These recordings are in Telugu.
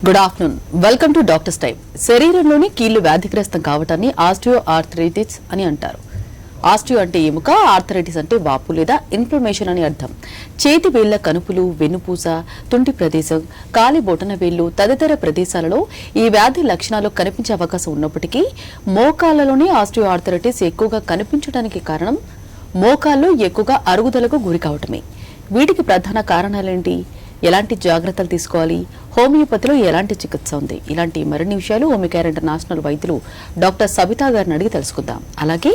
Good afternoon. Welcome to doctors time. శరీరంలోని కీళ్లు వ్యాధిగ్రస్తం కావటాన్ని ఆస్టియో ఆర్థరైటిస్ అని అంటారు. ఆస్టియో అంటే ఎముక, ఆర్థరైటిస్ అంటే వాపు లేదా ఇన్ఫ్లమేషన్ అని అర్థం. చేతి వేళ్ల కనుపులు, వెన్నుపూస, తుంటి ప్రదేశం, కాలి బొటన వేళ్లు తదితర ప్రదేశాలలో ఈ వ్యాధి లక్షణాలు కనిపించే అవకాశం ఉన్నప్పటికీ మోకాళ్లలోని ఆస్టియో ఆర్థరైటిస్ ఎక్కువగా కనిపించడానికి కారణం మోకాళ్లు ఎక్కువగా అరుగుదలకు గురి కావటమే. వీటికి ప్రధాన కారణాలేంటి, ఎలాంటి జాగ్రత్తలు తీసుకోవాలి, హోమియోపతిలో ఎలాంటి చికిత్స ఉంది, ఇలాంటి మరిన్ని విషయాలు హోమియోకేర్ ఇంటర్నేషనల్ వైద్యులు డాక్టర్ సబితా గారిని అడిగి తెలుసుకుందాం. అలాగే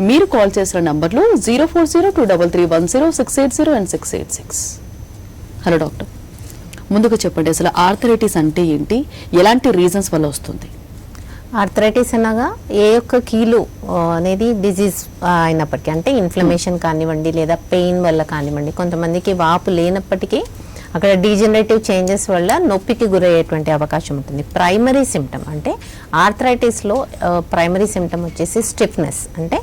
మీరు కాల్ చేసిన నంబర్లు 0402331068 అండ్ 686. హలో డాక్టర్, ముందుగా చెప్పండి, అసలు ఆర్థరైటిస్ అంటే ఏంటి, ఎలాంటి రీజన్స్ వల్ల వస్తుంది? ఆర్థరైటిస్ అనగా ఏ యొక్క కీలు అనేది డిజీజ్ అయినప్పటికీ, అంటే ఇన్ఫ్లమేషన్ కానివ్వండి లేదా పెయిన్ వల్ల కానివ్వండి, కొంతమందికి వాపు లేనప్పటికీ అక్కడ డీజనరేటివ్ చేంజెస్ వల్ల నొప్పికి గురయ్యేటువంటి అవకాశం ఉంటుంది. ప్రైమరీ సిమ్టమ్ అంటే ఆర్థరైటిస్లో ప్రైమరీ సిమ్టమ్ వచ్చేసి స్టిఫ్నెస్, అంటే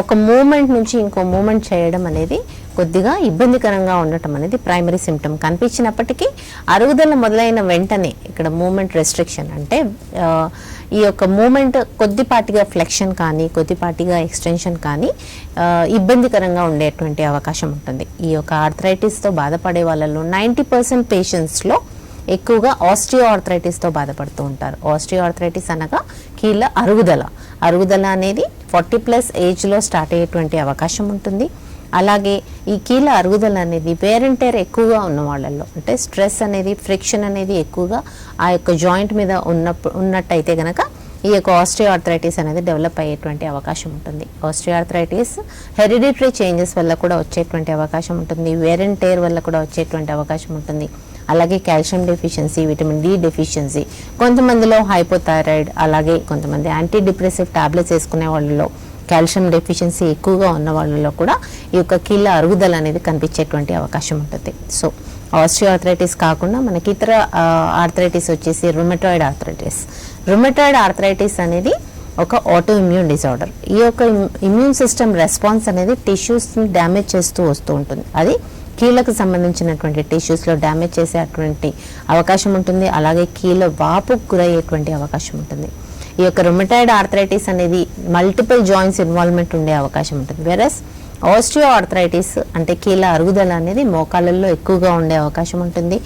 ఒక మూమెంట్ నుంచి ఇంకో మూమెంట్ చేయడం అనేది కొద్దిగా ఇబ్బందికరంగా ఉండటం అనేది ప్రైమరీ సిమ్టమ్ కనిపించినప్పటికీ అరుగుదల మొదలైన వెంటనే ఇక్కడ మూమెంట్ రెస్ట్రిక్షన్, అంటే ఈ యొక్క మూమెంట్ కొద్దిపాటిగా ఫ్లెక్షన్ కానీ కొద్దిపాటిగా ఎక్స్టెన్షన్ కానీ ఇబ్బందికరంగా ఉండేటువంటి అవకాశం ఉంటుంది. ఈ యొక్క ఆర్థరైటిస్తో బాధపడే వాళ్ళలో 90% పేషెంట్స్లో ఎక్కువగా ఆస్టియో ఆర్థరైటిస్తో బాధపడుతూ ఉంటారు. ఆస్టియో ఆర్థరైటిస్ అనగా కీళ్ళ అరుగుదల అనేది 40+ ఏజ్లో స్టార్ట్ అయ్యేటువంటి అవకాశం ఉంటుంది. అలాగే ఈ కీళ్ళ అరుగుదల అనేది వేర్ అండ్ టేర్ ఎక్కువగా ఉన్న వాళ్ళల్లో, అంటే స్ట్రెస్ అనేది, ఫ్రిక్షన్ అనేది ఎక్కువగా ఆ యొక్క జాయింట్ మీద ఉన్నట్టయితే గనక ఈ యొక్క ఆస్టియో ఆర్థరైటిస్ అనేది డెవలప్ అయ్యేటువంటి అవకాశం ఉంటుంది. ఆస్టియో ఆర్థరైటిస్ హెరిడిటరీ చేంజెస్ వల్ల కూడా వచ్చేటువంటి అవకాశం ఉంటుంది, వేర్ అండ్ టేర్ వల్ల కూడా వచ్చేటువంటి అవకాశం ఉంటుంది. అలాగే calcium deficiency, vitamin D deficiency, కొంతమందిలో హైపోథైరాయిడ్, అలాగే కొంతమంది యాంటీ డిప్రెసివ్ టాబ్లెట్స్ వేసుకునే వాళ్ళలో కాల్షియం డెఫిషియన్సీ ఎక్కువగా ఉన్న వాళ్ళలో కూడా ఈ యొక్క కీళ్ళ అరుగుదల అనేది కనిపించేటువంటి అవకాశం ఉంటుంది. సో ఆస్టియో ఆర్థరైటిస్ కాకుండా మనకి ఇతర ఆర్థరైటిస్ వచ్చేసి రుమటాయిడ్ ఆర్థరైటిస్. రుమటాయిడ్ ఆర్థరైటిస్ అనేది ఒక ఆటో ఇమ్యూన్ డిజార్డర్. ఈ యొక్క ఇమ్యూన్ సిస్టమ్ రెస్పాన్స్ అనేది టిష్యూస్ని డ్యామేజ్ చేస్తూ వస్తూ ఉంటుంది. అది కీళ్ళకు సంబంధించినటువంటి టిష్యూస్లో డ్యామేజ్ చేసేటువంటి అవకాశం ఉంటుంది. అలాగే కీళ్ళ వాపుకు గురయ్యేటువంటి అవకాశం ఉంటుంది. ఈ యొక్క రుమటాయిడ్ ఆర్థరైటిస్ అనేది మల్టిపుల్ జాయింట్స్ ఇన్వాల్వ్మెంట్ ఉండే అవకాశం ఉంటుంది. వెరస్ ఆస్టియో ఆర్థరైటిస్ అంటే కీళ్ళ అరుగుదల అనేది మోకాళ్ళల్లో ఎక్కువగా ఉండే అవకాశం ఉంటుంది.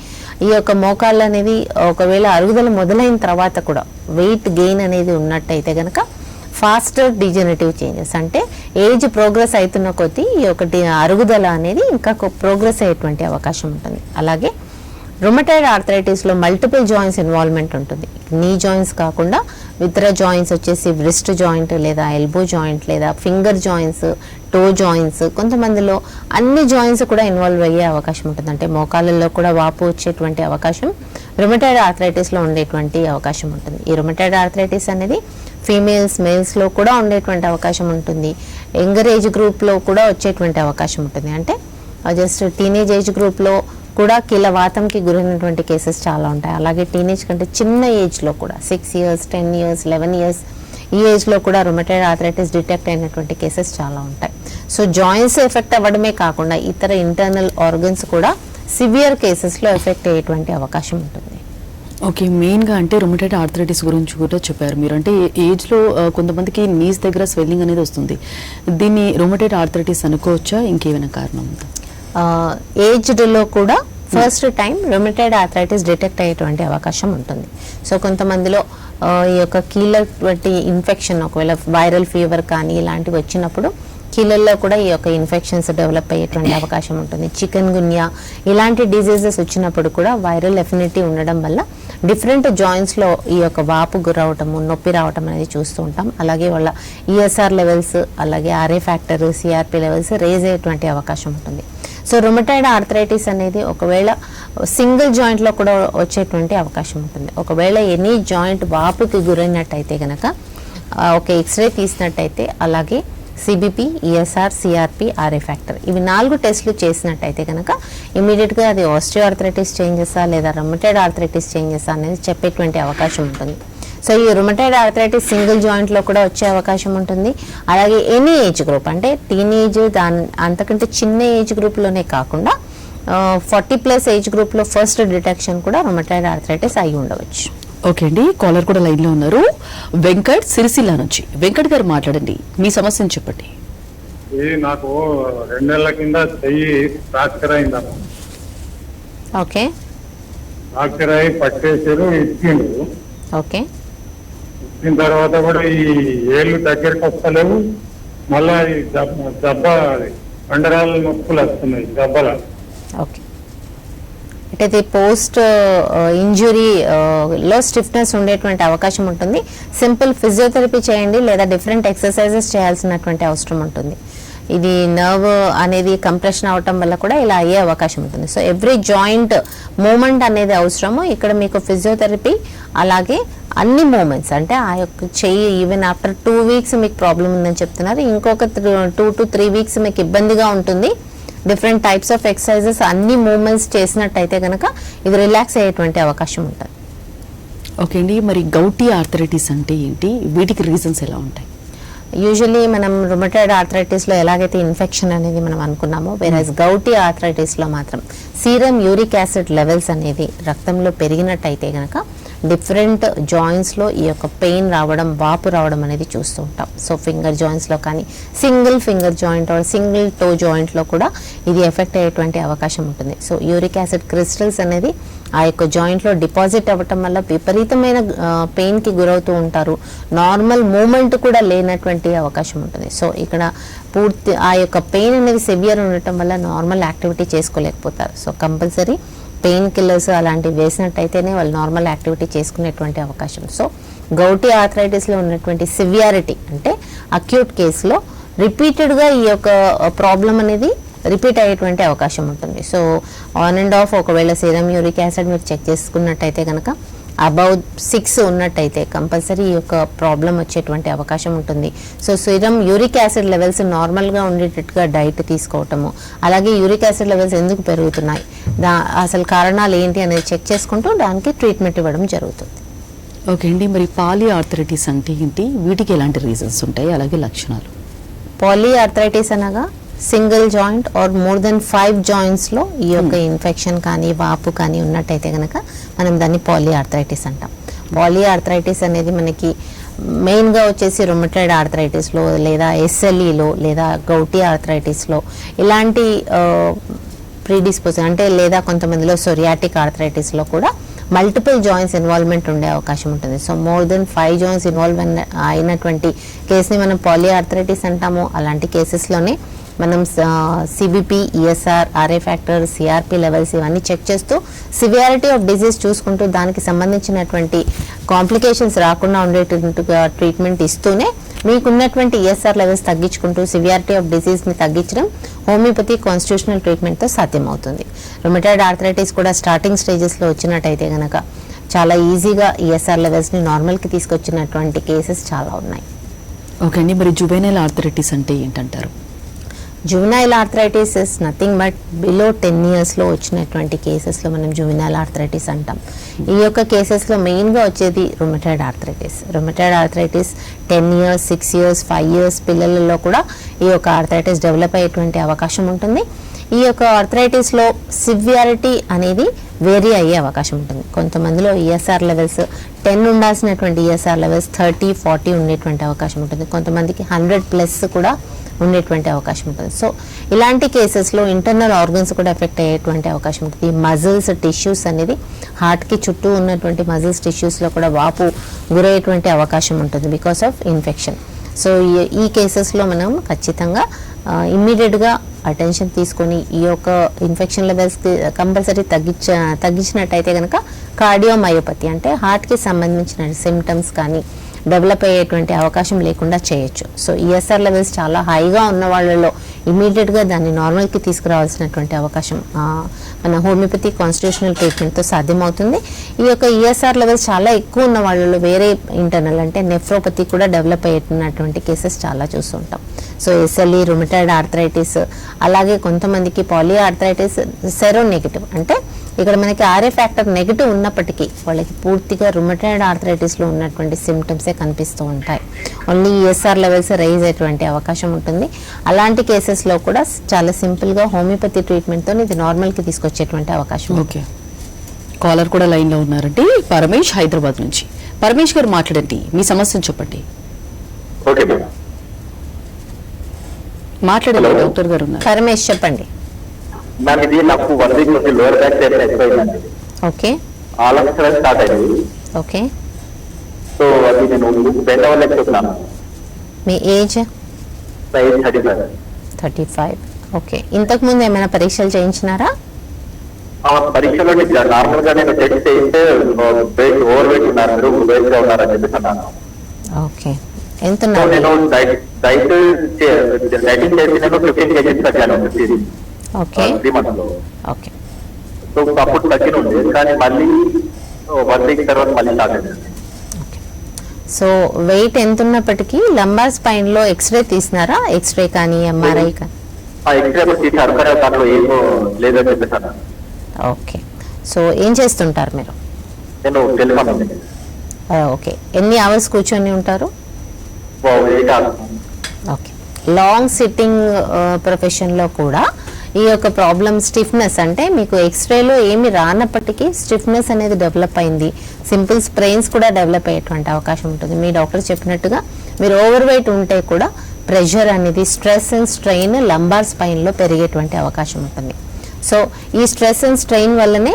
ఈ యొక్క మోకాళ్ళు అనేది ఒకవేళ అరుగుదల మొదలైన తర్వాత కూడా వెయిట్ గెయిన్ అనేది ఉన్నట్టయితే కనుక ఫాస్టర్ డీజనరేటివ్ చేంజెస్, అంటే ఏజ్ ప్రోగ్రెస్ అవుతున్న కొద్దీ ఈ ఒకటి అరుగుదల అనేది ఇంకా ప్రోగ్రెస్ అయ్యేటువంటి అవకాశం ఉంటుంది. అలాగే రుమటాయిడ్ ఆర్థరైటిస్లో మల్టిపుల్ జాయింట్స్ ఇన్వాల్వ్మెంట్ ఉంటుంది. నీ జాయింట్స్ కాకుండా ఇతర జాయింట్స్ వచ్చేసి వ్రిస్ట్ జాయింట్ లేదా ఎల్బో జాయింట్ లేదా ఫింగర్ జాయింట్స్, టో జాయింట్స్, కొంతమందిలో అన్ని జాయింట్స్ కూడా ఇన్వాల్వ్ అయ్యే అవకాశం ఉంటుంది. అంటే మోకాళ్ళల్లో కూడా వాపు వచ్చేటువంటి అవకాశం రుమటాయిడ్ ఆర్థరైటిస్లో ఉండేటువంటి అవకాశం ఉంటుంది. ఈ రుమటాయిడ్ ఆర్థరైటిస్ అనేది ఫీమేల్స్, మేల్స్లో కూడా ఉండేటువంటి అవకాశం ఉంటుంది. యంగర్ ఏజ్ గ్రూప్లో కూడా వచ్చేటువంటి అవకాశం ఉంటుంది. అంటే జస్ట్ టీనేజ్ ఏజ్ గ్రూప్లో కూడా కీళ్ళ వాతంకి గురైనటువంటి కేసెస్ చాలా ఉంటాయి. అలాగే టీనేజ్ కంటే చిన్న ఏజ్లో కూడా 6 years, 10 years, 11 years ఈ ఏజ్లో కూడా రుమటాయిడ్ ఆర్థరైటిస్ డిటెక్ట్ అయినటువంటి కేసెస్ చాలా ఉంటాయి. సో జాయింట్స్ ఎఫెక్ట్ అవ్వడమే కాకుండా ఇతర ఇంటర్నల్ ఆర్గన్స్ కూడా సివియర్ కేసెస్లో ఎఫెక్ట్ అయ్యేటువంటి అవకాశం ఉంటుంది. ఓకే, మెయిన్గా అంటే రుమటాయిడ్ ఆర్థరైటిస్ గురించి కూడా చెప్పారు మీరు. అంటే ఏజ్లో కొంతమందికి నీస్ దగ్గర స్వెల్లింగ్ అనేది వస్తుంది. దీన్ని రుమటాయిడ్ ఆర్థరైటిస్ అనుకోవచ్చా, ఇంకేమైనా కారణం ఉందా? ఏజ్డ్లో కూడా first time rheumatoid arthritis detect అయ్యేటువంటి అవకాశం ఉంటుంది. సో కొంతమందిలో ఈ యొక్క కీళ్ళ వంటి ఇన్ఫెక్షన్, ఒకవేళ వైరల్ ఫీవర్ కానీ ఇలాంటివి వచ్చినప్పుడు కీళ్ళల్లో కూడా ఈ యొక్క ఇన్ఫెక్షన్స్ డెవలప్ అయ్యేటువంటి అవకాశం ఉంటుంది. చికెన్ గున్యా ఇలాంటి డిజీజెస్ వచ్చినప్పుడు కూడా వైరల్ ఎఫినిటీ ఉండడం వల్ల డిఫరెంట్ జాయింట్స్లో ఈ యొక్క వాపు గురవటము, నొప్పి రావటం అనేది చూస్తూ ఉంటాం. అలాగే వాళ్ళ ఈఎస్ఆర్ లెవెల్స్, అలాగే RA factor, CRP levels raise అయ్యేటువంటి అవకాశం ఉంటుంది. సో రుమటాయిడ్ ఆర్థరైటిస్ అనేది ఒకవేళ సింగిల్ జాయింట్లో కూడా వచ్చేటువంటి అవకాశం ఉంటుంది. ఒకవేళ ఎనీ జాయింట్ వాపుకి గురైనట్టయితే కనుక ఒక ఎక్స్రే తీసినట్టయితే, అలాగే CBP, ESR, CRP, RA factor ఇవి 4 టెస్టులు చేసినట్టయితే కనుక ఇమీడియట్గా అది ఆస్టియో ఆర్థరైటిస్ చేంజెసా లేదా రుమటాయిడ్ ఆర్థరైటిస్ చేంజెసా అనేది చెప్పేటువంటి అవకాశం ఉంటుంది. సో ఈ రుమటాయిడ్ ఆర్థరైటిస్ సింగిల్ జాయింట్లో కూడా వచ్చే అవకాశం ఉంటుంది. అలాగే ఎనీ ఏజ్ గ్రూప్, అంటే టీనేజ్ అంతకంటే చిన్న ఏజ్ గ్రూప్లోనే కాకుండా 40+ ఏజ్ గ్రూప్లో ఫస్ట్ డిటెక్షన్ కూడా రుమటాయిడ్ ఆర్థరైటిస్ అయి ఉండవచ్చు. ఓకే అండి, కాలర్ కూడా లైన్ లో ఉన్నారు. వెంకట్ సిరిసిల్ల నుంచి. వెంకట్ గారు మాట్లాడండి, మీ సమస్యను చెప్పండి. నాకు 2 నెలల కింద చెయ్యి ఫ్రాక్చర్ అయిందమ్మా. ఓకే ఫ్రాక్చర్ అయి పట్టేసారు, ఇచ్చిండు. ఓకే ఇచ్చిన తర్వాత కూడా ఈ ఏళ్ళు దగ్గరికి వస్తలేవు. మళ్ళా ఈ దెబ్బ కండరాల నొప్పులు వస్తున్నాయి దెబ్బల. ఓకే అంటే ఇది పోస్ట్ ఇంజురీ లో స్టిఫ్నెస్ ఉండేటువంటి అవకాశం ఉంటుంది. సింపుల్ ఫిజియోథెరపీ చేయండి లేదా డిఫరెంట్ ఎక్సర్సైజెస్ చేయాల్సినటువంటి అవసరం ఉంటుంది. ఇది నర్వ్ అనేది కంప్రెషన్ అవటం వల్ల కూడా ఇలా అయ్యే అవకాశం ఉంటుంది. సో ఎవ్రీ జాయింట్ మూమెంట్ అనేది అవసరము. ఇక్కడ మీకు ఫిజియోథెరపీ అలాగే అన్ని మూమెంట్స్ అంటే ఆ యొక్క చెయ్యి ఈవెన్ ఆఫ్టర్ 2 వీక్స్ మీకు ప్రాబ్లం ఉందని చెప్తున్నారు. ఇంకొక 2 to 3 వీక్స్ మీకు ఇబ్బందిగా ఉంటుంది. డిఫరెంట్ టైప్స్ ఆఫ్ ఎక్సర్సైజెస్ అన్ని మూమెంట్స్ చేసినట్టయితే కనుక ఇది రిలాక్స్ అయ్యేటువంటి అవకాశం ఉంటుంది. ఓకే అండి, మరి గౌటీ ఆర్థరైటిస్ అంటే ఏంటి, వీటికి రీజన్స్ ఎలా ఉంటాయి? యూజువల్లీ మనం రుమటాయిడ్ ఆర్థరైటిస్లో ఎలాగైతే ఇన్ఫెక్షన్ అనేది మనం అనుకున్నామో, వేరేస్ గౌటీ ఆర్థరైటిస్లో మాత్రం సీరం యూరిక్ యాసిడ్ లెవెల్స్ అనేది రక్తంలో పెరిగినట్టయితే కనుక డిఫరెంట్ జాయింట్స్లో ఈ యొక్క పెయిన్ రావడం, వాపు రావడం అనేది చూస్తూ ఉంటాం. సో ఫింగర్ జాయింట్స్లో కానీ single finger joint or single toe జాయింట్లో కూడా ఇది ఎఫెక్ట్ అయ్యేటువంటి అవకాశం ఉంటుంది. సో యూరిక్ యాసిడ్ క్రిస్టల్స్ అనేది ఆ యొక్క జాయింట్లో డిపాజిట్ అవ్వటం వల్ల విపరీతమైన పెయిన్కి గురవుతూ ఉంటారు. నార్మల్ మూమెంట్ కూడా లేనటువంటి అవకాశం ఉంటుంది. సో ఇక్కడ పూర్తి ఆ యొక్క పెయిన్ అనేది సివియర్ ఉండటం వల్ల నార్మల్ యాక్టివిటీ చేసుకోలేకపోతారు. సో కంపల్సరీ పెయిన్ కిల్లర్స్ అలాంటివి వేసినట్టయితేనే వాళ్ళు నార్మల్ యాక్టివిటీ చేసుకునేటువంటి అవకాశం. సో గౌటీ ఆర్థరైటిస్లో ఉన్నటువంటి సివియారిటీ అంటే అక్యూట్ కేసులో రిపీటెడ్గా ఈ యొక్క ప్రాబ్లం అనేది రిపీట్ అయ్యేటువంటి అవకాశం ఉంటుంది. సో ఆన్ అండ్ ఆఫ్ ఒకవేళ సీరం యూరిక్ యాసిడ్ మీరు చెక్ చేసుకున్నట్టయితే కనుక అబౌవ్ 6 ఉన్నట్టయితే కంపల్సరీ ఈ యొక్క ప్రాబ్లం వచ్చేటువంటి అవకాశం ఉంటుంది. So serum uric acid levels నార్మల్గా ఉండేటట్టుగా డైట్ తీసుకోవటము, అలాగే యూరిక్ యాసిడ్ లెవెల్స్ ఎందుకు పెరుగుతున్నాయి, అసలు కారణాలు ఏంటి అనేది చెక్ చేసుకుంటూ దానికి ట్రీట్మెంట్ ఇవ్వడం జరుగుతుంది. ఓకే అండి, మరి పాలీ ఆర్థరైటిస్ అంటే ఏంటి, వీటికి ఎలాంటి రీజన్స్ ఉంటాయి, అలాగే లక్షణాలు? పాలీ ఆర్థరైటిస్ అనగా single joint or more than 5 జాయింట్స్లో ఈ యొక్క ఇన్ఫెక్షన్ కానీ వాపు కానీ ఉన్నట్టయితే కనుక మనం దాన్ని పాలీ ఆర్థరైటిస్ అంటాం. పాలీ ఆర్థరైటిస్ అనేది మనకి మెయిన్గా వచ్చేసి రుమటాయిడ్ ఆర్థరైటిస్లో లేదా ఎస్ఎల్ఈలో లేదా గౌటీ ఆర్థరైటిస్లో ఇలాంటి ప్రీడిస్పోజన్ అంటే లేదా కొంతమందిలో సొరియాటిక్ ఆర్థరైటిస్లో కూడా మల్టిపుల్ జాయింట్స్ ఇన్వాల్వ్మెంట్ ఉండే అవకాశం ఉంటుంది. So more than 5 joints involve అయినటువంటి కేసుని మనం పాలీ ఆర్థరైటిస్ అంటాము. అలాంటి కేసెస్లోనే మనం CBP, ESR, RA factor, CRP levels ఇవన్నీ చెక్ చేస్తూ సివియారిటీ ఆఫ్ డిజీజ్ చూసుకుంటూ దానికి సంబంధించినటువంటి కాంప్లికేషన్స్ రాకుండా ఉండేటట్టుగా ట్రీట్మెంట్ ఇస్తూనే మీకున్నటువంటి ఈఎస్ఆర్ లెవెల్స్ తగ్గించుకుంటూ సివియారిటీ ఆఫ్ డిజీజ్ని తగ్గించడం హోమియోపతి కాన్స్టిట్యూషనల్ ట్రీట్మెంట్తో సాధ్యమవుతుంది. రుమటాయిడ్ ఆర్థరైటిస్ కూడా స్టార్టింగ్ స్టేజెస్లో వచ్చినట్టయితే కనుక చాలా ఈజీగా ఈఎస్ఆర్ లెవెల్స్ని నార్మల్కి తీసుకొచ్చినటువంటి కేసెస్ చాలా ఉన్నాయి. ఓకే అండి, మరి జువెనైల్ ఆర్థరైటిస్ అంటే ఏంటంటారు? Juvenile arthritis is nothing but below 10 yearsలో వచ్చినటువంటి కేసెస్లో మనం జువెనైల్ ఆర్థరైటిస్ అంటాం. ఈ యొక్క కేసెస్లో మెయిన్గా వచ్చేది rheumatoid arthritis. Rheumatoid arthritis 10 years, 6 years, 5 years పిల్లలలో కూడా ఈ యొక్క ఆర్థరైటిస్ డెవలప్ అయ్యేటువంటి అవకాశం ఉంటుంది. ఈ యొక్క ఆర్థరైటిస్లో సివియారిటీ అనేది వేరీ అయ్యే అవకాశం ఉంటుంది. కొంతమందిలో ఈఎస్ఆర్ లెవెల్స్ 10 ఉండాల్సినటువంటి ఈఎస్ఆర్ లెవెల్స్ 30, 40 ఉండేటువంటి అవకాశం ఉంటుంది. కొంతమందికి 100+ కూడా ఉండేటువంటి అవకాశం ఉంటుంది. సో ఇలాంటి కేసెస్లో ఇంటర్నల్ ఆర్గన్స్ కూడా ఎఫెక్ట్ అయ్యేటువంటి అవకాశం ఉంటుంది. ఈ మజిల్స్ టిష్యూస్ అనేది హార్ట్కి చుట్టూ ఉన్నటువంటి మజిల్స్ టిష్యూస్లో కూడా వాపు గురయ్యేటువంటి అవకాశం ఉంటుంది బికాస్ ఆఫ్ ఇన్ఫెక్షన్. సో ఈ కేసెస్లో మనం ఖచ్చితంగా ఇమ్మీడియట్గా అటెన్షన్ తీసుకొని ఈ యొక్క ఇన్ఫెక్షన్ లెవెల్స్కి కంపల్సరీ తగ్గించినట్టయితే కనుక కార్డియోమయోపతి అంటే హార్ట్కి సంబంధించిన సిమ్టమ్స్ కానీ డెవలప్ అయ్యేటువంటి అవకాశం లేకుండా చేయొచ్చు. సో ఈఎస్ఆర్ లెవెల్స్ చాలా హైగా ఉన్న వాళ్ళలో ఇమీడియట్గా దాన్ని నార్మల్కి తీసుకురావాల్సినటువంటి అవకాశం మన హోమియోపతి కాన్స్టిట్యూషనల్ ట్రీట్మెంట్తో సాధ్యమవుతుంది. ఈ యొక్క ఈఎస్ఆర్ లెవెల్స్ చాలా ఎక్కువ ఉన్న వాళ్ళలో వేరే ఇంటర్నల్ అంటే నెఫ్రోపతి కూడా డెవలప్ అయ్యేటువంటి కేసెస్ చాలా చూస్తుంటాం. సో ఎస్ఎల్ఈ, రుమటాయిడ్ ఆర్థరైటిస్, అలాగే కొంతమందికి పాలీ ఆర్థరైటిస్ సెరో నెగిటివ్ అంటే ఇక్కడ మనకి ఆర్ఏ ఫ్యాక్టర్ నెగిటివ్ ఉన్నప్పటికీ వాళ్ళకి పూర్తిగా రుమటాయిడ్ ఆర్థరైటిస్లో ఉన్నటువంటి సిమ్టమ్సే కనిపిస్తూ ఉంటాయి. ఓన్లీ ఈఎస్ఆర్ లెవెల్స్ రైజ్ అయ్యేటువంటి అవకాశం ఉంటుంది. అలాంటి కేసెస్లో కూడా చాలా సింపుల్గా హోమియోపతి ట్రీట్మెంట్తో ఇది నార్మల్కి తీసుకొచ్చేటువంటి అవకాశం. ఓకే కాలర్ కూడా లైన్ లో ఉన్నారండి. పరమేష్ హైదరాబాద్ నుంచి. పరమేష్ గారు మాట్లాడండి, మీ సమస్యను చెప్పండి. Okay madam. మాట్లాడండి, Hello. డాక్టర్ గారు ఉన్నారు. పరమేష్ చెప్పండి. మ్యామ్ ఇది నాకు 1 వీక్ నుంచి లోవర్ బ్యాక్ పెయిన్ ఎక్కువైందండి. Okay all of sudden start అయింది. ఓకే. సో అది నేను బెండ్ అవ్వలేకపోతున్నాను. మీ ఏజ్? సైజ్ 35. 35. ఓకే. ఇంతకు ముందు ఏమైనా పరీక్షలు చేయించినారా? ఆ పరీక్షలో నార్మల్ గా నేను టెస్ట్ చేస్తే వెయిట్ ఓవర్ వెయిట్ ఉన్నారు, మీరు వెయిట్ గా ఉన్నారని చెప్పేసి అన్నాను. ఓకే. ఎంత సో ఉన్నారు? నేను డైటింగ్ చేసి నేను 15 kgs తగ్గాను ఓకే 3 months లో. ఓకే. సో అప్పుడు తగ్గినుంది, కానీ మళ్ళీ 1 వీక్ తర్వాత మళ్ళీ స్టార్ట్ అయింది. సో వెయిట్ ఎంత ఉన్నప్పటికీ లంబార్ స్పైన్ లో ఎక్స్రే తీసినారా? ఎక్స్రే కానీ ఎంఆర్ఐ కానీ? ఆ ఎక్స్రే కూడా తీసారు, కానీ దాంట్లో ఏమో లేదని చెప్పేసి అన్నాను. ఓకే. సో ఏం చేస్తుంటారు మీరు? నేను టెలిఫోన్ ఉంది. ఓకే. ఎన్ని అవర్స్ కూర్చొని ఉంటారు? 8 hours. ఓకే. లాంగ్ సిట్టింగ్ ప్రొఫెషన్లో కూడా ఈ యొక్క ప్రాబ్లమ్ స్టిఫ్నెస్, అంటే మీకు ఎక్స్రేలో ఏమి రానప్పటికీ స్టిఫ్నెస్ అనేది డెవలప్ అయింది, సింపుల్ స్ప్రెయిన్స్ కూడా డెవలప్ అయ్యేటువంటి అవకాశం ఉంటుంది. మీ డాక్టర్ చెప్పినట్టుగా మీరు ఓవర్ వెయిట్ ఉంటే కూడా ప్రెషర్ అనేది, స్ట్రెస్ అండ్ స్ట్రెయిన్ లంబార్ స్పైన్లో పెరిగేటువంటి అవకాశం ఉంటుంది. సో ఈ స్ట్రెస్ అండ్ స్ట్రెయిన్ వల్లనే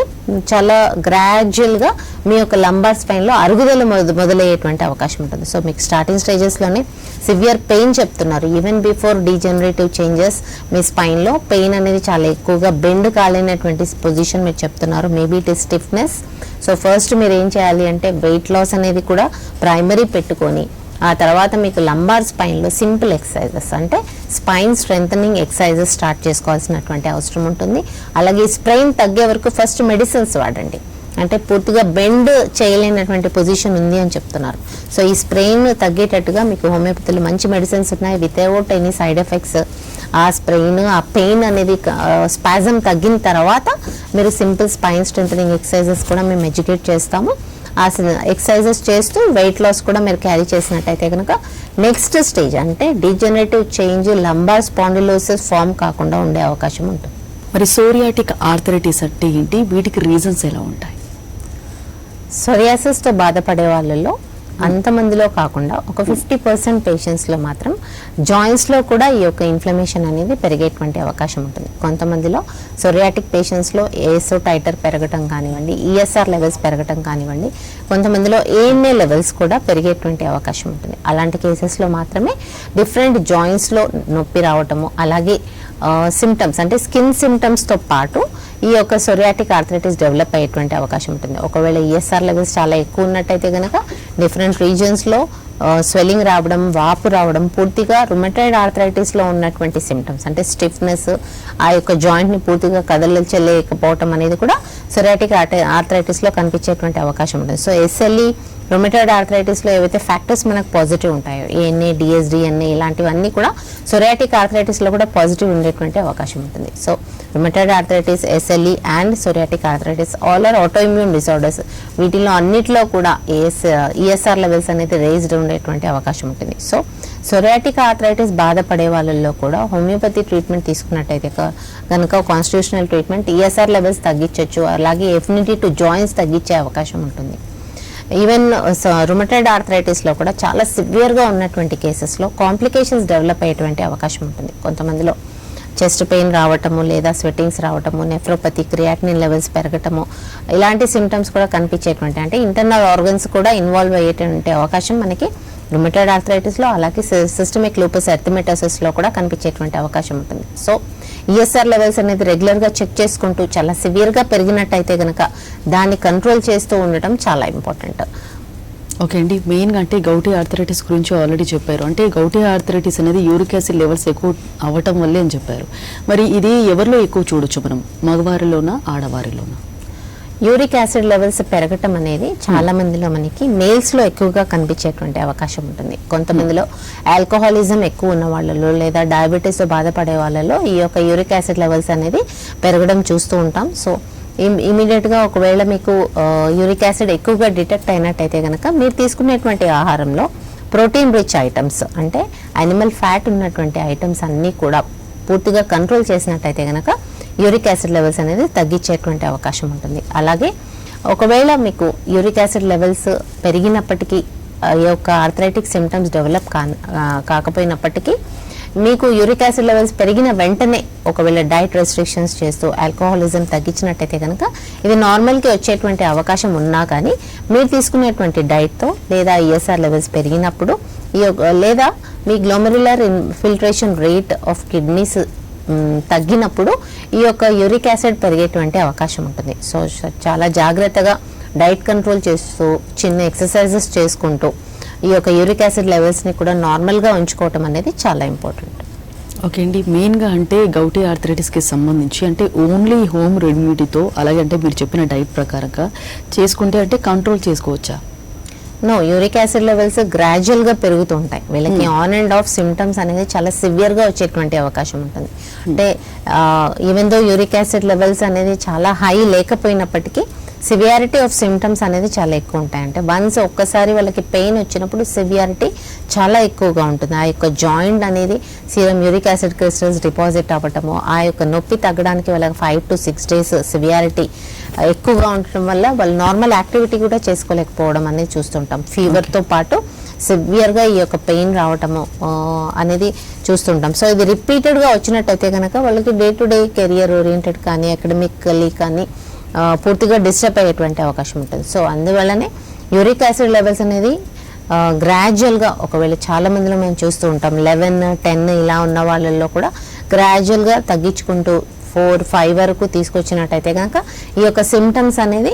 చాలా గ్రాడ్యువల్గా మీ యొక్క లంబార్ స్పైన్లో అరుగుదల మొదలయ్యేటువంటి అవకాశం ఉంటుంది. సో మీకు స్టార్టింగ్ స్టేజెస్లోనే సివియర్ పెయిన్ చెప్తున్నారు. ఈవెన్ బిఫోర్ డీజనరేటివ్ చేంజెస్ మీ స్పైన్లో పెయిన్ అనేది చాలా ఎక్కువగా బెండ్ కాలేనటువంటి పొజిషన్ మీరు చెప్తున్నారు. Maybe it is stiffness. So first మీరు ఏం చేయాలి అంటే వెయిట్ లాస్ అనేది కూడా ప్రైమరీ పెట్టుకొని, ఆ తర్వాత మీకు లంబార్ స్పైన్లో సింపుల్ ఎక్సర్సైజెస్ అంటే స్పైన్ స్ట్రెంథనింగ్ ఎక్సర్సైజెస్ స్టార్ట్ చేసుకోవాల్సినటువంటి అవసరం ఉంటుంది. అలాగే స్ప్రెయిన్ తగ్గే వరకు ఫస్ట్ మెడిసిన్స్ వాడండి. అంటే పూర్తిగా బెండ్ చేయలేనటువంటి పొజిషన్ ఉంది అని చెప్తున్నారు. సో ఈ స్ప్రెయిన్ తగ్గేటట్టుగా మీకు హోమియోపతిలో మంచి మెడిసిన్స్ ఉన్నాయి వితౌట్ ఎనీ సైడ్ ఎఫెక్ట్స్. ఆ స్ప్రెయిన్, ఆ పెయిన్ అనేది స్పాజం తగ్గిన తర్వాత మీరు సింపుల్ స్పైన్ స్ట్రెంథనింగ్ ఎక్సర్సైజెస్ కూడా మేము ఎడ్యుకేట్ చేస్తాము. ఆ ఎక్సర్సైజెస్ చేస్తూ వెయిట్ లాస్ కూడా మీరు క్యారీ చేసినట్టయితే కనుక నెక్స్ట్ స్టేజ్ అంటే degenerative change, lumbar spondylosis form కాకుండా ఉండే అవకాశం ఉంటుంది. మరి సోరియాటిక్ ఆర్థరైటిస్ అంటే ఏంటి? వీటికి రీజన్స్ ఎలా ఉంటాయి? సోరియాసిస్తో బాధపడే వాళ్ళలో అంతమందిలో కాకుండా ఒక 50% పేషెంట్స్లో మాత్రం జాయింట్స్లో కూడా ఈ యొక్క ఇన్ఫ్లమేషన్ అనేది పెరిగేటువంటి అవకాశం ఉంటుంది. కొంతమందిలో సోరియాటిక్ పేషెంట్స్లో ఏఎస్ఓ టైటర్ పెరగటం కానివ్వండి, ఈఎస్ఆర్ లెవెల్స్ పెరగటం కానివ్వండి, కొంతమందిలో ఏఎన్ఏ లెవెల్స్ కూడా పెరిగేటువంటి అవకాశం ఉంటుంది. అలాంటి కేసెస్లో మాత్రమే డిఫరెంట్ జాయింట్స్లో నొప్పి రావటము, అలాగే సిమ్టమ్స్ అంటే స్కిన్ సిమ్టమ్స్తో పాటు ఈ యొక్క సోరియాటిక్ ఆర్థరైటిస్ డెవలప్ అయ్యేటువంటి అవకాశం ఉంటుంది. ఒకవేళ ఈఎస్ఆర్ లెవెల్స్ చాలా ఎక్కువ ఉన్నట్టయితే కనుక డిఫరెంట్ రీజన్స్లో స్వెల్లింగ్ రావడం, వాపు రావడం, పూర్తిగా రుమటైడ్ ఆర్థరైటిస్లో ఉన్నటువంటి సిమ్టమ్స్ అంటే స్టిఫ్నెస్, ఆ యొక్క జాయింట్ని పూర్తిగా కదలచలేకపోవటం అనేది కూడా సోరియాటిక్ ఆర్థరైటిస్లో కనిపించేటువంటి అవకాశం ఉంటుంది. సో ఎస్ఎల్ఈ రుమటైడ్ ఆర్థరైటిస్లో ఏవైతే ఫ్యాక్టర్స్ మనకు పాజిటివ్ ఉంటాయో, ఏఎన్ఏ, డిఎస్డిఎన్ఏ ఇలాంటివన్నీ కూడా సోరియాటిక్ ఆర్థరైటిస్లో కూడా పాజిటివ్ ఉండేటువంటి అవకాశం ఉంటుంది. So rheumatoid arthritis, SLE and psoriatic arthritis all are autoimmune disorders. వీటిలో అన్నిటిలో కూడా ఈఎస్ఆర్ లెవెల్స్ అనేది రేజ్డ్ ఉండేటువంటి అవకాశం ఉంటుంది. సో సోరియాటిక్ ఆర్థరైటిస్ బాధపడే వాళ్ళల్లో కూడా హోమియోపతి ట్రీట్మెంట్ తీసుకున్నట్టయితే కనుక కాన్స్టిట్యూషనల్ ట్రీట్మెంట్ ఈఎస్ఆర్ లెవెల్స్ తగ్గించవచ్చు, అలాగే ఎఫినిటీ టు జాయింట్స్ తగ్గించే అవకాశం ఉంటుంది. ఈవెన్ రుమటైడ్ ఆర్థరైటిస్లో కూడా చాలా సివియర్గా ఉన్నటువంటి కేసెస్లో కాంప్లికేషన్స్ డెవలప్ అయ్యేటువంటి అవకాశం ఉంటుంది. కొంతమందిలో చెస్ట్ పెయిన్ రావటము, లేదా స్వెట్టింగ్స్ రావటము, నెఫ్రోపతి, క్రియాటినిన్ లెవెల్స్ పెరగటము, ఇలాంటి సిమ్టమ్స్ కూడా కనిపించేటువంటి అంటే ఇంటర్నల్ ఆర్గన్స్ కూడా ఇన్వాల్వ్ అయ్యేటువంటి అవకాశం మనకి రుమటైడ్ ఆర్థరైటిస్లో, అలాగే సిస్టమిక్ లూపస్ ఎర్థమెటోసిస్లో కూడా కనిపించేటువంటి అవకాశం ఉంటుంది. సో ఈఎస్ఆర్ లెవెల్స్ అనేది రెగ్యులర్గా చెక్ చేసుకుంటూ చాలా సివియర్గా పెరిగినట్టయితే కనుక దాన్ని కంట్రోల్ చేస్తూ ఉండటం చాలా ఇంపార్టెంట్. ఓకే అండి, మెయిన్గా అంటే గౌటీ ఆర్థరైటిస్ గురించి ఆల్రెడీ చెప్పారు. అంటే గౌటీ ఆర్థరైటిస్ అనేది యూరిక్ యాసిడ్ లెవెల్స్ ఎక్కువ అవ్వటం వల్లే అని చెప్పారు. మరి ఇది ఎవరిలో ఎక్కువ చూడొచ్చు మనం, మగవారిలోనా ఆడవారిలోనా? యూరిక్ యాసిడ్ లెవెల్స్ పెరగటం అనేది చాలా మందిలో మనకి మేల్స్లో ఎక్కువగా కనిపించేటువంటి అవకాశం ఉంటుంది. కొంతమందిలో ఆల్కహాలిజం ఎక్కువ ఉన్న వాళ్ళలో, లేదా డయాబెటీస్తో బాధపడే వాళ్ళలో ఈ యొక్క యూరిక్ యాసిడ్ లెవెల్స్ అనేది పెరగడం చూస్తూ ఉంటాం. సో ఇమీడియట్గా ఒకవేళ మీకు యూరిక్ యాసిడ్ ఎక్కువగా డిటెక్ట్ అయినట్టయితే కనుక మీరు తీసుకునేటువంటి ఆహారంలో ప్రోటీన్ రిచ్ ఐటమ్స్ అంటే యానిమల్ ఫ్యాట్ ఉన్నటువంటి ఐటమ్స్ అన్నీ కూడా పూర్తిగా కంట్రోల్ చేసినట్టయితే కనుక యూరిక్ యాసిడ్ లెవెల్స్ అనేది తగ్గించేటువంటి అవకాశం ఉంటుంది. అలాగే ఒకవేళ మీకు యూరిక్ యాసిడ్ లెవెల్స్ పెరిగినప్పటికీ ఈ యొక్క ఆర్థరైటిక్ సిమ్టమ్స్ డెవలప్ కాకపోయినప్పటికీ మీకు యూరిక్ యాసిడ్ లెవెల్స్ పెరిగిన వెంటనే ఒకవేళ డైట్ రెస్ట్రిక్షన్స్ చేస్తూ ఆల్కహాలిజం తగ్గించినట్టయితే కనుక ఇది నార్మల్కి వచ్చేటువంటి అవకాశం ఉన్నా కానీ మీరు తీసుకునేటువంటి డైట్తో లేదా ఈఎస్ఆర్ లెవెల్స్ పెరిగినప్పుడు లేదా మీ glomerular infiltration rate of kidneys తగ్గినప్పుడు ఈ యొక్క యూరిక్ యాసిడ్ పెరిగేటువంటి అవకాశం ఉంటుంది. సో చాలా జాగ్రత్తగా డైట్ కంట్రోల్ చేస్తూ చిన్న ఎక్సర్సైజెస్ చేసుకుంటూ ఈ యొక్క యూరిక్ యాసిడ్ లెవెల్స్ని కూడా నార్మల్గా ఉంచుకోవటం అనేది చాలా ఇంపార్టెంట్. ఓకే అండి, మెయిన్గా అంటే గౌటీ ఆర్థరైటిస్కి సంబంధించి అంటే ఓన్లీ హోమ్ రెమెడీతో అలాగే అంటే మీరు చెప్పిన డైట్ ప్రకారంగా చేసుకుంటే అంటే కంట్రోల్ చేసుకోవచ్చా? నో, యూరిక్ యాసిడ్ లెవెల్స్ గ్రాడ్యువల్గా పెరుగుతుంటాయి. వీళ్ళకి ఆన్ అండ్ ఆఫ్ సిమ్టమ్స్ అనేది చాలా సివియర్గా వచ్చేటువంటి అవకాశం ఉంటుంది. అంటే even though uric acid levels అనేది చాలా హై లేకపోయినప్పటికీ సివియారిటీ ఆఫ్ సిమ్టమ్స్ అనేది చాలా ఎక్కువ ఉంటాయి. అంటే వన్స్ ఒక్కసారి వాళ్ళకి పెయిన్ వచ్చినప్పుడు సివియారిటీ చాలా ఎక్కువగా ఉంటుంది. ఆ యొక్క జాయింట్ అనేది serum uric acid crystals deposit అవ్వటము, ఆ యొక్క నొప్పి తగ్గడానికి వాళ్ళకి 5 to 6 days సివియారిటీ ఎక్కువగా ఉండటం వల్ల వాళ్ళు నార్మల్ యాక్టివిటీ కూడా చేసుకోలేకపోవడం అనేది చూస్తుంటాం. ఫీవర్తో పాటు సివియర్గా ఈ యొక్క పెయిన్ రావటము అనేది చూస్తుంటాం. సో ఇది రిపీటెడ్గా వచ్చినట్టయితే కనుక వాళ్ళకి day to day career oriented కానీ అకాడమికలీ కానీ పూర్తిగా డిస్టర్బ్ అయ్యేటువంటి అవకాశం ఉంటుంది. సో అందువల్లనే యూరిక్ యాసిడ్ లెవెల్స్ అనేది గ్రాడ్యువల్గా ఒకవేళ చాలా మందిలో మేము చూస్తూ ఉంటాం 11, 10 ఇలా ఉన్న వాళ్ళల్లో కూడా గ్రాడ్యువల్గా తగ్గించుకుంటూ 4, 5 వరకు తీసుకొచ్చినట్టయితే కనుక ఈ యొక్క సిమ్టమ్స్ అనేది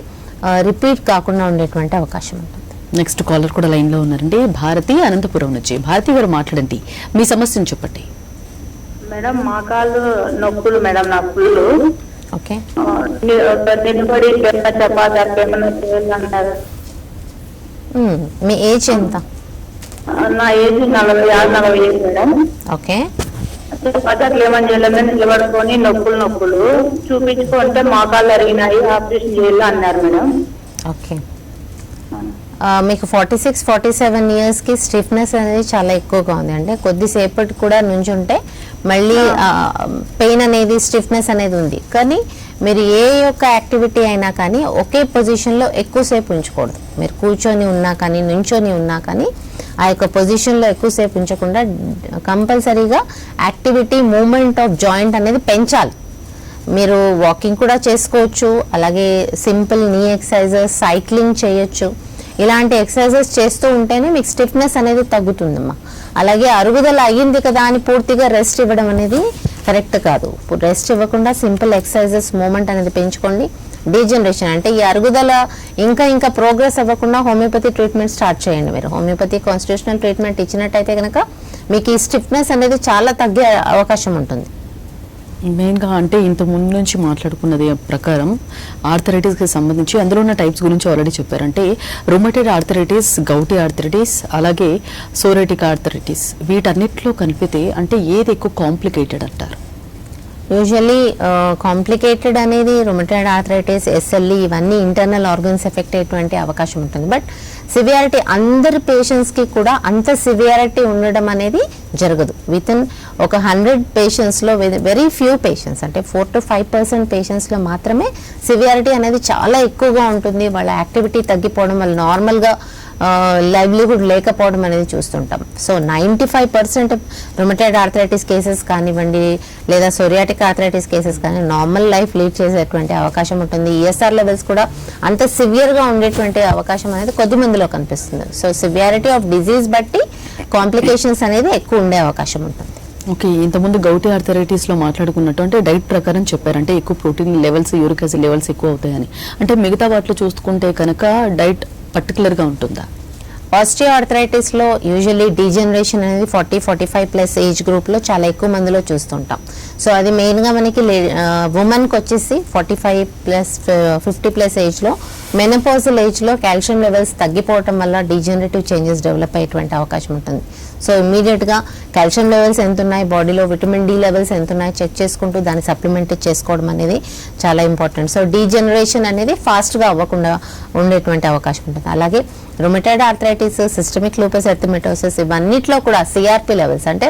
రిపీట్ కాకుండా ఉండేటువంటి అవకాశం ఉంటుంది. నెక్స్ట్ కాలర్ కూడా లైన్లో ఉన్నారండి. భారతి అనంతపురం నుంచి. భారతి గారు మాట్లాడండి, మీ సమస్యను చెప్పండి. మేడం మా కాళ్ళు నొప్పులు మేడం, నా పుళ్ళు. ఓకే, నిలబడి చపాతి ఏమన్నా చేయాలన్నారు. మీ ఏజ్ ఎంత? నా ఏజ్ 46-47 మేడం. ఓకే, చపాతి అట్లా ఏమని చేయలేదు, నిలబడుకొని నొప్పులు చూపించుకుంటే మా కాళ్ళు అరిగినాయి, ఆపరేషన్ చేయాలి అన్నారు మేడం. ఓకే, మీకు 46-47 ఇయర్స్కి స్టిఫ్నెస్ అనేది చాలా ఎక్కువగా ఉంది. అంటే కొద్దిసేపటి కూడా నుంచుంటే మళ్ళీ పెయిన్ అనేది స్టిఫ్నెస్ అనేది ఉంది. కానీ మీరు ఏ యొక్క యాక్టివిటీ అయినా కానీ ఒకే పొజిషన్లో ఎక్కువసేపు ఉంచకూడదు. మీరు కూర్చొని ఉన్నా కానీ నుంచొని ఉన్నా కానీ ఆ యొక్క పొజిషన్లో ఎక్కువసేపు ఉంచకుండా కంపల్సరీగా యాక్టివిటీ మూమెంట్ ఆఫ్ జాయింట్ అనేది పెంచాలి. మీరు వాకింగ్ కూడా చేసుకోవచ్చు, అలాగే సింపుల్ నీ ఎక్సర్సైజెస్, సైక్లింగ్ చేయొచ్చు. ఇలాంటి ఎక్సర్సైజెస్ చేస్తూ ఉంటేనే మీకు స్టిఫ్నెస్ అనేది తగ్గుతుందమ్మా. అలాగే అరుగుదల అయ్యింది కదా అని పూర్తిగా రెస్ట్ ఇవ్వడం అనేది కరెక్ట్ కాదు. రెస్ట్ ఇవ్వకుండా సింపుల్ ఎక్సర్సైజెస్ మూమెంట్ అనేది పెంచుకోండి. డీజనరేషన్ అంటే ఈ అరుగుదల ఇంకా ప్రోగ్రెస్ అవ్వకుండా హోమియోపతి ట్రీట్మెంట్ స్టార్ట్ చేయండి. మీరు హోమియోపతి కాన్స్టిట్యూషనల్ ట్రీట్మెంట్ ఇచ్చినట్టయితే కనుక మీకు ఈ స్టిఫ్నెస్ అనేది చాలా తగ్గే అవకాశం ఉంటుంది. మెయిన్గా అంటే ఇంత ముందు నుంచి మాట్లాడుకున్నది ప్రకారం ఆర్థరైటిస్కి సంబంధించి అందులో ఉన్న టైప్స్ గురించి ఆల్రెడీ చెప్పారు. అంటే రొమటైడ్ ఆర్థరైటిస్, గౌటీ ఆర్థరైటిస్, అలాగే సోరేటిక్ ఆర్థరైటిస్, వీటన్నిటిలో కలిపితే అంటే ఏది ఎక్కువ కాంప్లికేటెడ్ అంటారు? యూజువల్లీ కాంప్లికేటెడ్ అనేది రొమటైడ్ ఆర్థరైటిస్, ఎస్ఎల్ఈ ఇవన్నీ ఇంటర్నల్ ఆర్గన్స్ ఎఫెక్ట్ అయ్యేటువంటి అవకాశం ఉంటుంది. బట్ సివియారిటీ అందరి పేషెంట్స్కి కూడా అంత సివియారిటీ ఉండడం అనేది జరగదు. వితిన్ ఒక 100 పేషెంట్స్లో వెరీ ఫ్యూ పేషెంట్స్ అంటే 4 to 5% పేషెంట్స్లో మాత్రమే సివియారిటీ అనేది చాలా ఎక్కువగా ఉంటుంది. వాళ్ళ యాక్టివిటీ తగ్గిపోవడం, వాళ్ళు నార్మల్గా లైవ్లీహుడ్ లేకపోవడం అనేది చూస్తుంటాం. సో 95% రొమటైడ్ ఆర్థరైటిస్ కేసెస్ కానివ్వండి లేదా సోరియాటిక్ ఆర్థరైటిస్ కేసెస్ కానీ నార్మల్ లైఫ్ లీడ్ చేసేటువంటి అవకాశం ఉంటుంది. ఈఎస్ఆర్ లెవెల్స్ కూడా అంత సివియర్గా ఉండేటువంటి అవకాశం అనేది కొద్ది మందిలో కనిపిస్తుంది. సో సివియారిటీ ఆఫ్ డిజీజ్ బట్టి కాంప్లికేషన్స్ అనేది ఎక్కువ ఉండే అవకాశం ఉంటుంది. ఓకే, ఇంతకుముందు గౌటీ ఆర్థరైటిస్లో మాట్లాడుకున్నట్టు అంటే డైట్ ప్రకారం చెప్పారంటే ఎక్కువ protein levels, uric acid levels ఎక్కువ అవుతాయని. అంటే మిగతా వాటిలో చూసుకుంటే కనుక డైట్ పర్టికులర్గా ఉంటుందా? ఆస్టియో ఆర్థరైటిస్లో యూజువల్లీ డీజనరేషన్ అనేది 40-45+ ఏజ్ గ్రూప్లో చాలా ఎక్కువ మందిలో చూస్తుంటాం. సో అది మెయిన్గా మనకి ఉమెన్కి వచ్చేసి 45+50+ ఏజ్లో మెనోపాజల్ ఏజ్లో కాల్షియం లెవెల్స్ తగ్గిపోవటం వల్ల డీజనరేటివ్ చేంజెస్ డెవలప్ అయ్యేటువంటి అవకాశం ఉంటుంది. సో ఇమీడియట్గా కాల్షియం లెవెల్స్ ఎంత ఉన్నాయి, బాడీలో విటమిన్ డి లెవెల్స్ ఎంత ఉన్నాయి చెక్ చేసుకుంటూ దాన్ని సప్లిమెంట్ చేసుకోవడం అనేది చాలా ఇంపార్టెంట్. సో డీజనరేషన్ అనేది ఫాస్ట్గా అవ్వకుండా ఉండేటువంటి అవకాశం ఉంటుంది. అలాగే రొమటైడ్ ఆర్థరైటిస్, సిస్టమిక్ లూపస్ ఎరిథెమెటోసిస్ ఇవన్నిట్లో కూడా సిఆర్పి లెవెల్స్ అంటే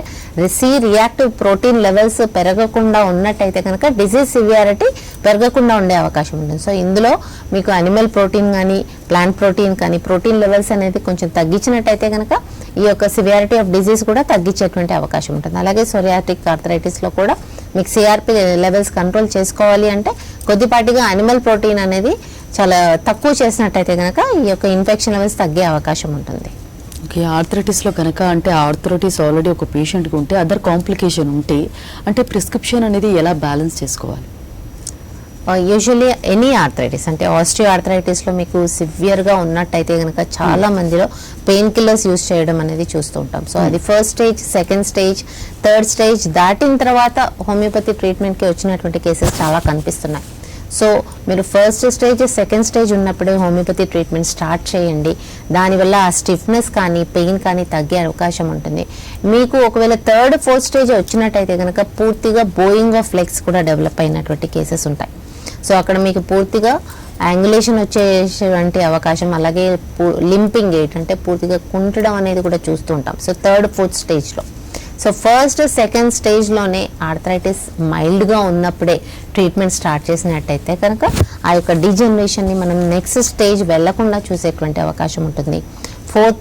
రియాక్టివ్ ప్రోటీన్ లెవెల్స్ పెరగకుండా ఉన్నట్టయితే కనుక డిజీజ్ సివియారిటీ పెరగకుండా ఉండే అవకాశం ఉంటుంది. సో ఇందులో మీకు అనిమల్ ప్రోటీన్ కానీ ప్లాంట్ ప్రోటీన్ కానీ ప్రోటీన్ లెవెల్స్ అనేది కొంచెం తగ్గించినట్టయితే కనుక ఈ యొక్క సివియారిటీ ఆఫ్ డిజీజ్ కూడా తగ్గించేటువంటి అవకాశం ఉంటుంది. అలాగే సోరియాటిక్ ఆర్థరైటిస్లో కూడా మీకు సిఆర్పి లెవెల్స్ కంట్రోల్ చేసుకోవాలి అంటే కొద్దిపాటిగా అనిమల్ ప్రోటీన్ అనేది చాలా తక్కువ చేసినట్టయితే కనుక ఈ యొక్క ఇన్ఫెక్షన్ లెవెల్స్ తగ్గే అవకాశం ఉంటుంది. ఓకే, ఆర్థరైటిస్లో కనుక అంటే ఆర్థరైటిస్ ఆల్రెడీ ఒక పేషెంట్కి ఉంటే అదర్ కాంప్లికేషన్ ఉంటే అంటే ప్రిస్క్రిప్షన్ అనేది ఎలా బ్యాలెన్స్ చేసుకోవాలి? యూజువల్లీ ఎనీ ఆర్థరైటిస్ అంటే ఆస్టియో ఆర్థరైటిస్లో మీకు సివియర్గా ఉన్నట్టయితే కనుక చాలా మందిలో పెయిన్ కిల్లర్స్ యూజ్ చేయడం అనేది చూస్తూ ఉంటాం. సో అది first stage, second stage, third stage దాటిన తర్వాత హోమియోపతి ట్రీట్మెంట్కి వచ్చినటువంటి కేసెస్ చాలా కనిపిస్తున్నాయి. సో మీరు ఫస్ట్ స్టేజ్, సెకండ్ స్టేజ్ ఉన్నప్పుడే హోమియోపతి ట్రీట్మెంట్ స్టార్ట్ చేయండి. దానివల్ల ఆ స్టిఫ్నెస్ కానీ పెయిన్ కానీ తగ్గే అవకాశం ఉంటుంది. మీకు ఒకవేళ థర్డ్, ఫోర్త్ స్టేజ్ వచ్చినట్టయితే కనుక పూర్తిగా బోయింగ్ ఆఫ్ లెగ్స్ కూడా డెవలప్ అయినటువంటి కేసెస్ ఉంటాయి. సో అక్కడ మీకు పూర్తిగా యాంగులేషన్ వచ్చేటువంటి అవకాశం, అలాగే లింపింగ్ గేట్ అంటే పూర్తిగా కుంటడం అనేది కూడా చూస్తూ ఉంటాం. సో థర్డ్, ఫోర్త్ స్టేజ్లో. సో ఫస్ట్, సెకండ్ స్టేజ్లోనే ఆర్థరైటిస్ మైల్డ్గా ఉన్నప్పుడే ట్రీట్మెంట్ స్టార్ట్ చేసినట్టయితే కనుక ఆ యొక్క డీజనరేషన్ని మనం నెక్స్ట్ స్టేజ్ వెళ్లకుండా చూసేటువంటి అవకాశం ఉంటుంది.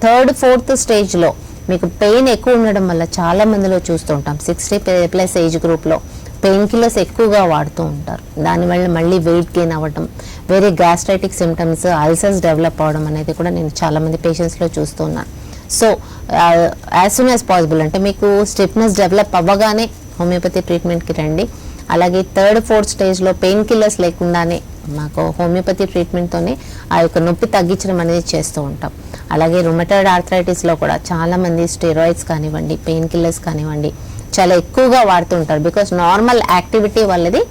థర్డ్, ఫోర్త్ స్టేజ్లో మీకు పెయిన్ ఎక్కువ ఉండడం వల్ల చాలా మందిలో చూస్తూ ఉంటాం 60+ ఏజ్ గ్రూప్లో పెయిన్ కిల్లర్స్ ఎక్కువగా వాడుతూ ఉంటారు. దానివల్ల మళ్ళీ వెయిట్ గెయిన్ అవ్వడం, వేరే గ్యాస్ట్రైటిక్ సిమ్టమ్స్, అల్సర్స్ డెవలప్ అవ్వడం అనేది కూడా నేను చాలామంది పేషెంట్స్లో చూస్తూ ఉన్నాను. So as soon as possible అంటే మీకు స్టిఫ్నెస్ డెవలప్ అవ్వగానే హోమియోపతి ట్రీట్మెంట్కి రండి. అలాగే థర్డ్, ఫోర్త్ స్టేజ్లో పెయిన్ కిల్లర్స్ లేకుండానే మాకు హోమియోపతి ట్రీట్మెంట్తోనే ఆ యొక్క నొప్పి తగ్గించడం అనేది చేస్తూ ఉంటాం. అలాగే రుమటాయిడ్ ఆర్థరైటిస్లో కూడా చాలామంది స్టెరాయిడ్స్ కానివ్వండి, పెయిన్ కిల్లర్స్ కానివ్వండి చాలా ఎక్కువగా వాడుతూ ఉంటారు. బికాస్ నార్మల్ యాక్టివిటీ వాళ్ళది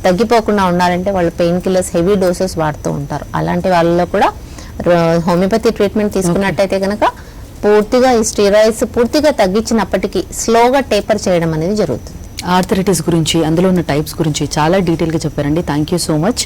తగ్గిపోకుండా ఉండాలంటే వాళ్ళు పెయిన్ కిల్లర్స్ హెవీ డోసెస్ వాడుతూ ఉంటారు. అలాంటి వాళ్ళలో కూడా హోమియోపతి ట్రీట్మెంట్ తీసుకున్నట్టయితే కనుక పూర్తిగా ఈ స్టెరాయిడ్స్ పూర్తిగా తగ్గించినప్పటికీ స్లోగా టేపర్ చేయడం అనేది జరుగుతుంది. ఆర్థరైటిస్ గురించి, అందులో ఉన్న టైప్స్ గురించి చాలా డీటెయిల్గా చెప్పారండి. Thank you so much.